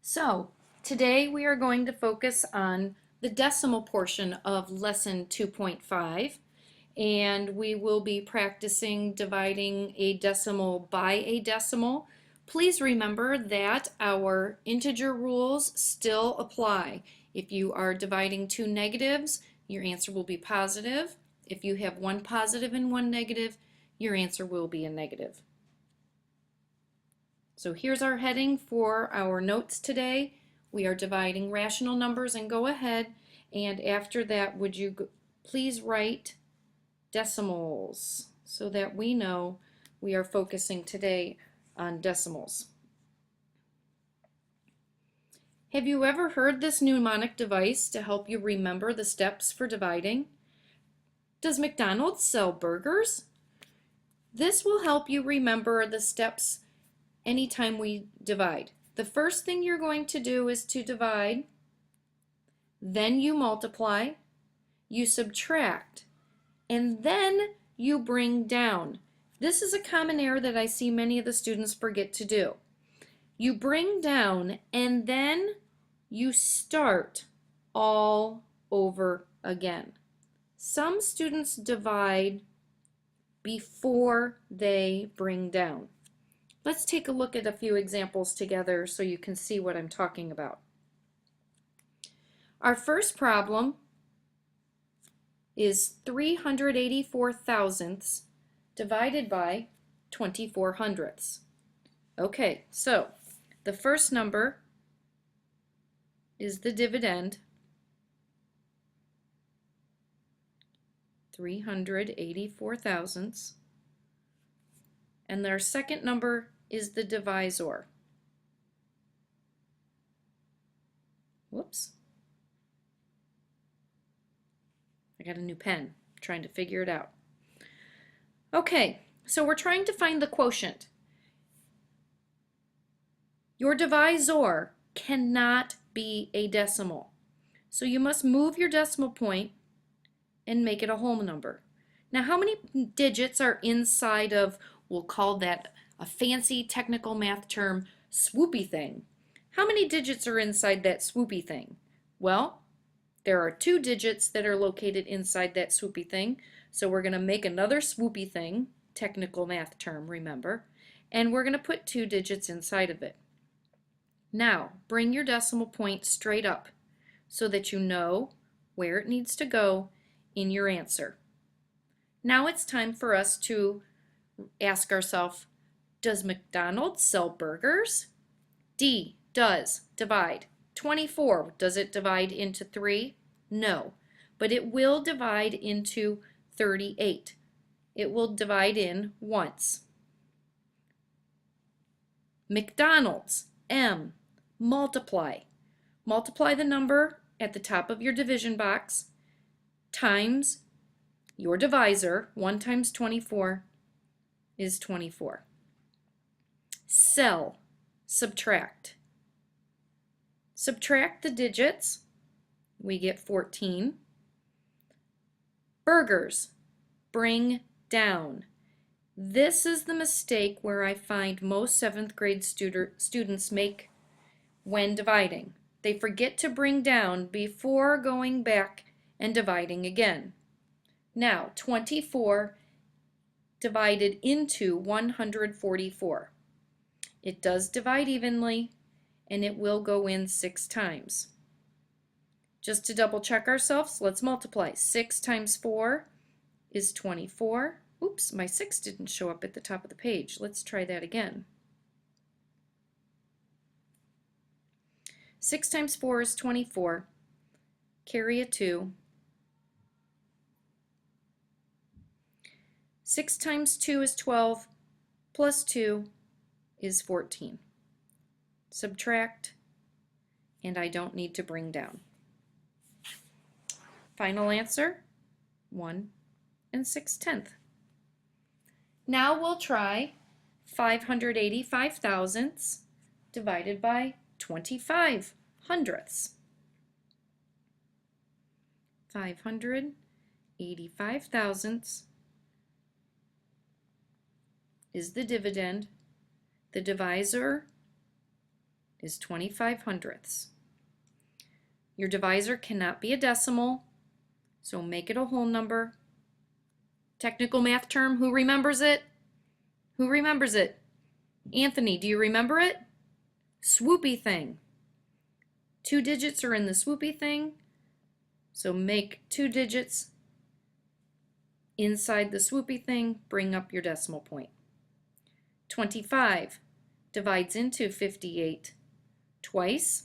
So, today we are going to focus on the decimal portion of lesson 2.5, and we will be practicing dividing a decimal by a decimal. Please remember that our integer rules still apply. If you are dividing two negatives, your answer will be positive. If you have one positive and one negative, your answer will be a negative. So here's our heading for our notes today. We are dividing rational numbers, and go ahead and after that would you please write decimals so that we know we are focusing today on decimals. Have you ever heard this mnemonic device to help you remember the steps for dividing? Does McDonald's sell burgers? This will help you remember the steps anytime we divide. The first thing you're going to do is to divide, then you multiply, you subtract, and then you bring down. This is a common error that I see many of the students forget to do. You bring down and then you start all over again. Some students divide before they bring down. Let's take a look at a few examples together so you can see what I'm talking about. Our first problem is 384 thousandths divided by 24 hundredths. Okay, so the first number is the dividend, 384 thousandths. And their second number is the divisor. Whoops. I got a new pen, trying to figure it out. Okay, so we're trying to find the quotient. Your divisor cannot be a decimal. So you must move your decimal point and make it a whole number. Now, how many digits are inside of, we'll call that a fancy technical math term, swoopy thing? How many digits are inside that swoopy thing? Well, there are 2 digits that are located inside that swoopy thing. So we're going to make another swoopy thing, technical math term, remember, and we're going to put 2 digits inside of it. Now, bring your decimal point straight up so that you know where it needs to go in your answer. Now it's time for us to ask ourselves, does McDonald's sell burgers? D, does, divide. 24, does it divide into 3? No, but it will divide into 38. It will divide in once. McDonald's, M, multiply. Multiply the number at the top of your division box times your divisor. 1 times 24 is 24. Sell, subtract. Subtract the digits, we get 14. Burgers, bring down. This is the mistake where I find most 7th grade students make when dividing. They forget to bring down before going back and dividing again. Now, 24 divided into 144. It does divide evenly, and it will go in 6 times. Just to double check ourselves, let's multiply. 6 times 4 is 24. Oops, my 6 didn't show up at the top of the page. Let's try that again. 6 times 4 is 24. Carry a 2. 6 times 2 is 12, plus 2 is 14. Subtract, and I don't need to bring down. Final answer, 1 6/10. Now we'll try 585 thousandths divided by 25 hundredths. 585 thousandths is the dividend. The divisor is 25 hundredths. Your divisor cannot be a decimal, so make it a whole number. Technical math term, who remembers it? Who remembers it? Anthony, do you remember it? Swoopy thing. 2 digits are in the swoopy thing, so make 2 digits inside the swoopy thing, bring up your decimal point. 25 divides into 58 twice.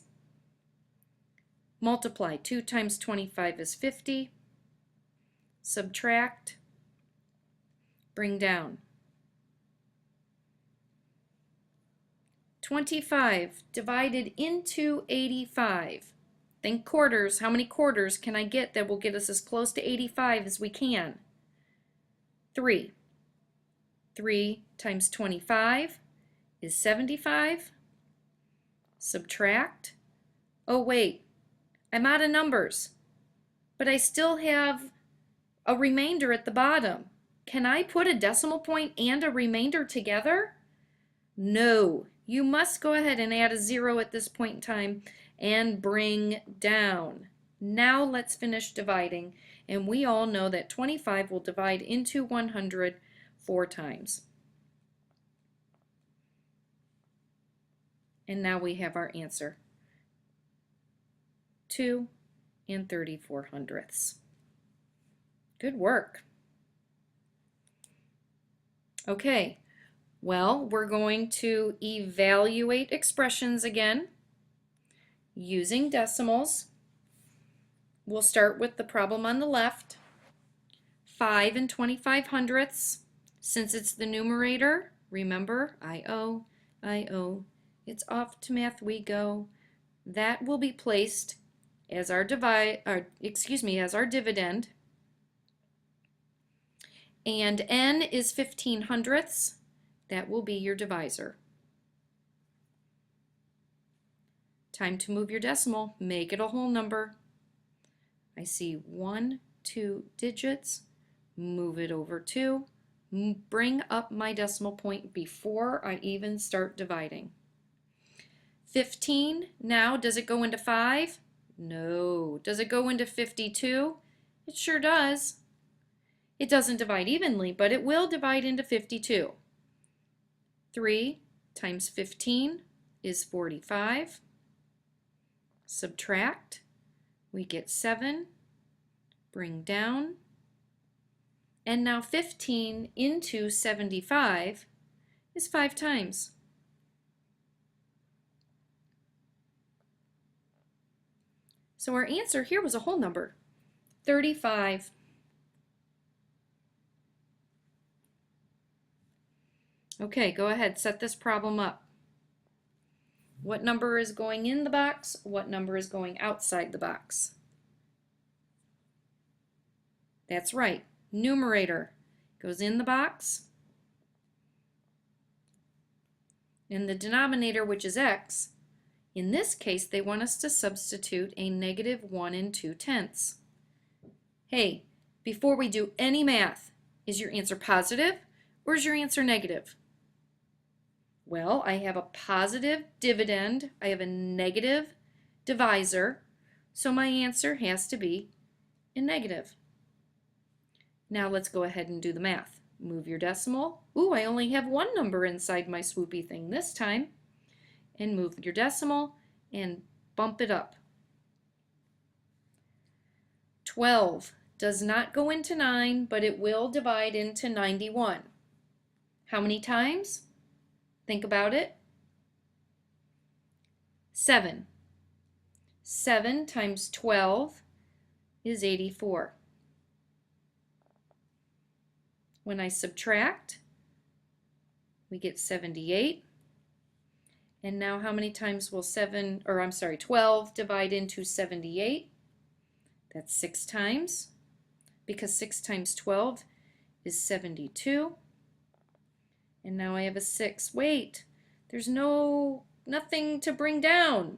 Multiply. 2 times 25 is 50. Subtract. Bring down. 25 divided into 85. Think quarters. How many quarters can I get that will get us as close to 85 as we can? 3. 3 times 25 is 75. Subtract. Oh wait, I'm out of numbers, but I still have a remainder at the bottom. Can I put a decimal point and a remainder together? No, you must go ahead and add a 0 at this point in time and bring down. Now let's finish dividing, and we all know that 25 will divide into 100 4 times. And now we have our answer. 2 34 hundredths. Good work. Okay, well, we're going to evaluate expressions again using decimals. We'll start with the problem on the left. 5 25 hundredths. Since it's the numerator, remember, I-O, it's off to math we go. That will be placed as our as our dividend. And n is 15 hundredths. That will be your divisor. Time to move your decimal. Make it a whole number. I see 1, 2 digits. Move it over 2. Bring up my decimal point before I even start dividing. 15, now does it go into 5? No. Does it go into 52? It sure does. It doesn't divide evenly, but it will divide into 52. 3 times 15 is 45. Subtract. We get 7. Bring down. And now 15 into 75 is 5 times. So our answer here was a whole number, 35. Okay, go ahead, set this problem up. What number is going in the box? What number is going outside the box? That's right, numerator goes in the box, and the denominator, which is x, in this case they want us to substitute a negative 1 2/10. Hey, before we do any math, is your answer positive or is your answer negative? Well, I have a positive dividend, I have a negative divisor, so my answer has to be a negative. Now let's go ahead and do the math. Move your decimal. Ooh, I only have one number inside my swoopy thing this time. And move your decimal and bump it up. 12 does not go into 9, but it will divide into 91. How many times? Think about it. 7. 7 times 12 is 84. When I subtract, we get 78. And now how many times will 12 divide into 78? That's 6 times, because 6 times 12 is 72. And now I have a 6. Wait, there's nothing to bring down.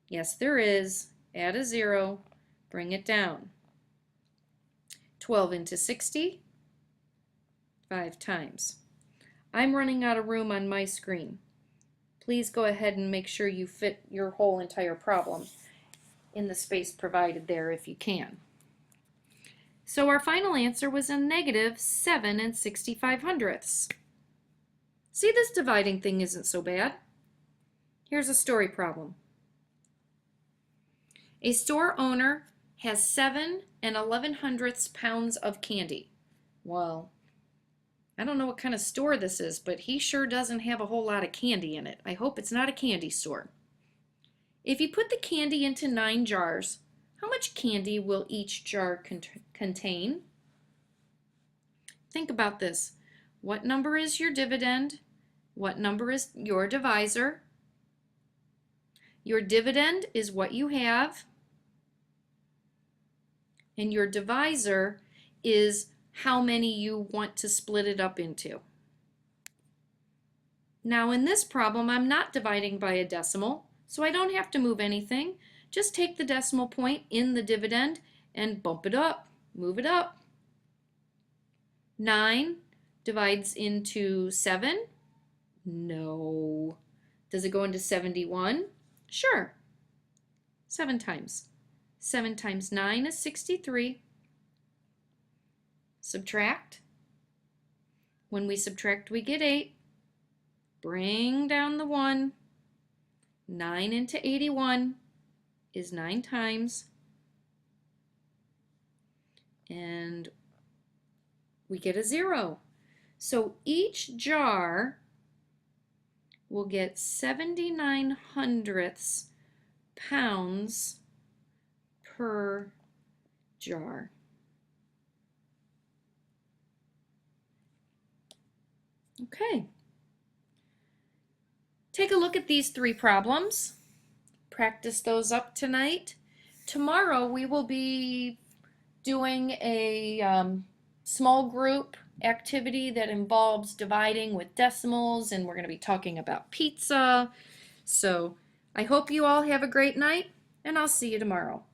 Yes, there is. Add a 0, bring it down. 12 into 60, 5 times. I'm running out of room on my screen. please go ahead and make sure you fit your whole entire problem in the space provided there if you can. So our final answer was a negative 7 65/100. See, this dividing thing isn't so bad. Here's a story problem. A store owner has 7 11/100 pounds of candy. Well, I don't know what kind of store this is, but he sure doesn't have a whole lot of candy in it. I hope it's not a candy store. If you put the candy into 9 jars, how much candy will each jar contain? Think about this. What number is your dividend? What number is your divisor? Your dividend is what you have, and your divisor is how many you want to split it up into. Now in this problem, I'm not dividing by a decimal, so I don't have to move anything. Just take the decimal point in the dividend and bump it up, move it up. 9 divides into 7? No. Does it go into 71? Sure. 7 times. 7 times 9 is 63. Subtract. When we subtract, we get 8. Bring down the 1. 9 into 81 is 9 times. And we get a 0. So each jar will get 79/100 pounds per jar. Okay. Take a look at these 3 problems. Practice those up tonight. Tomorrow we will be doing a small group activity that involves dividing with decimals, and we're going to be talking about pizza. So I hope you all have a great night, and I'll see you tomorrow.